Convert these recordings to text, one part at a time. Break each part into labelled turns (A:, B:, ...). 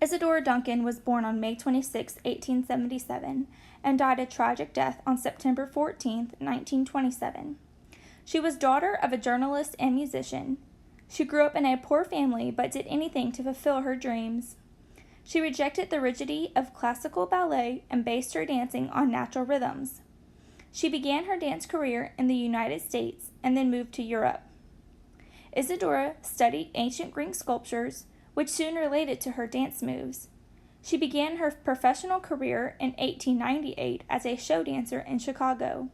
A: Isadora Duncan was born on May 26, 1877, and died a tragic death on September 14, 1927. She was daughter of a journalist and musician. She grew up in a poor family but did anything to fulfill her dreams. She rejected the rigidity of classical ballet and based her dancing on natural rhythms. She began her dance career in the United States and then moved to Europe. Isadora studied ancient Greek sculptures, which soon related to her dance moves. She began her professional career in 1898 as a show dancer in Chicago.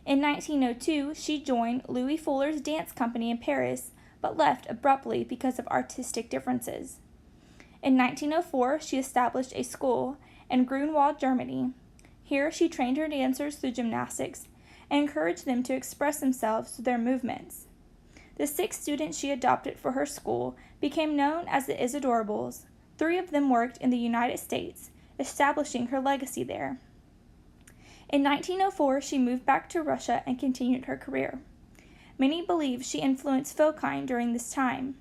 A: In 1902, she joined Louis Fuller's dance company in Paris, but left abruptly because of artistic differences. In 1904, she established a school in Grunwald, Germany. Here, she trained her dancers through gymnastics and encouraged them to express themselves through their movements. The 6 students she adopted for her school became known as the Isadorables. 3 of them worked in the United States, establishing her legacy there. In 1904, she moved back to Russia and continued her career. Many believe she influenced Fokine during this time.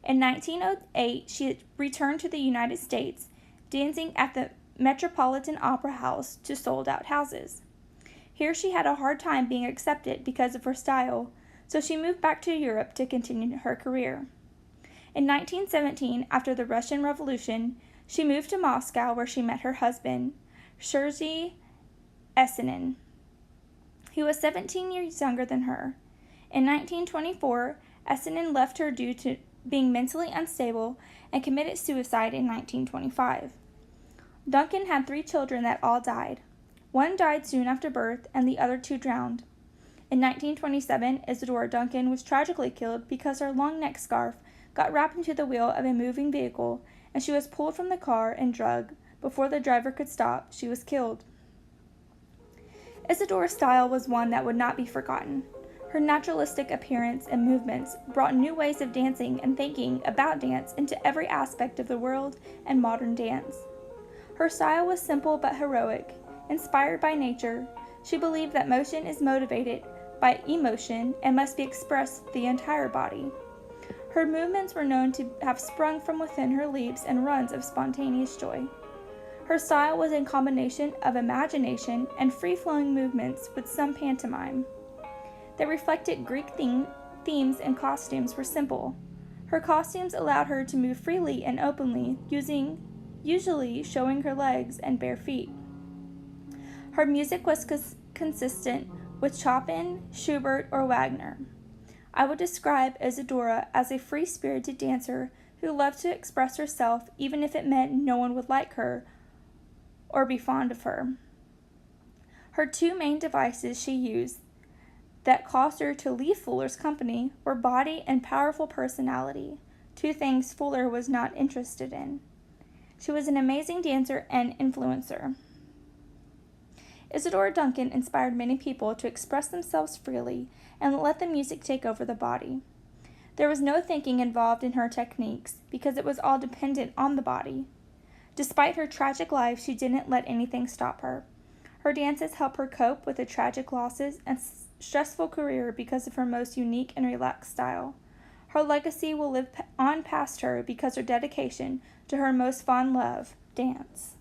A: In 1908, she returned to the United States, dancing at the Metropolitan Opera House to sold-out houses. Here she had a hard time being accepted because of her style, so she moved back to Europe to continue her career. In 1917, after the Russian Revolution, she moved to Moscow where she met her husband, Sergei Essenen. He was 17 years younger than her. In 1924, Essenen left her due to being mentally unstable and committed suicide in 1925. Duncan had 3 children that all died. One died soon after birth and the other 2 drowned. In 1927, Isadora Duncan was tragically killed because her long neck scarf got wrapped into the wheel of a moving vehicle and she was pulled from the car and drugged. Before the driver could stop, she was killed. Isadora's style was one that would not be forgotten. Her naturalistic appearance and movements brought new ways of dancing and thinking about dance into every aspect of the world and modern dance. Her style was simple but heroic. Inspired by nature, she believed that motion is motivated by emotion and must be expressed through the entire body. Her movements were known to have sprung from within her leaps and runs of spontaneous joy. Her style was a combination of imagination and free-flowing movements with some pantomime. That reflected Greek themes and costumes were simple. Her costumes allowed her to move freely and openly, usually showing her legs and bare feet. Her music was consistent with Chopin, Schubert, or Wagner. I would describe Isadora as a free-spirited dancer who loved to express herself even if it meant no one would like her or be fond of her. Her 2 main devices she used that caused her to leave Fuller's company were body and powerful personality, 2 things Fuller was not interested in. She was an amazing dancer and influencer. Isadora Duncan inspired many people to express themselves freely and let the music take over the body. There was no thinking involved in her techniques because it was all dependent on the body. Despite her tragic life, she didn't let anything stop her. Her dances helped her cope with the tragic losses and stressful career because of her most unique and relaxed style. Her legacy will live on past her because of her dedication to her most fond love, dance.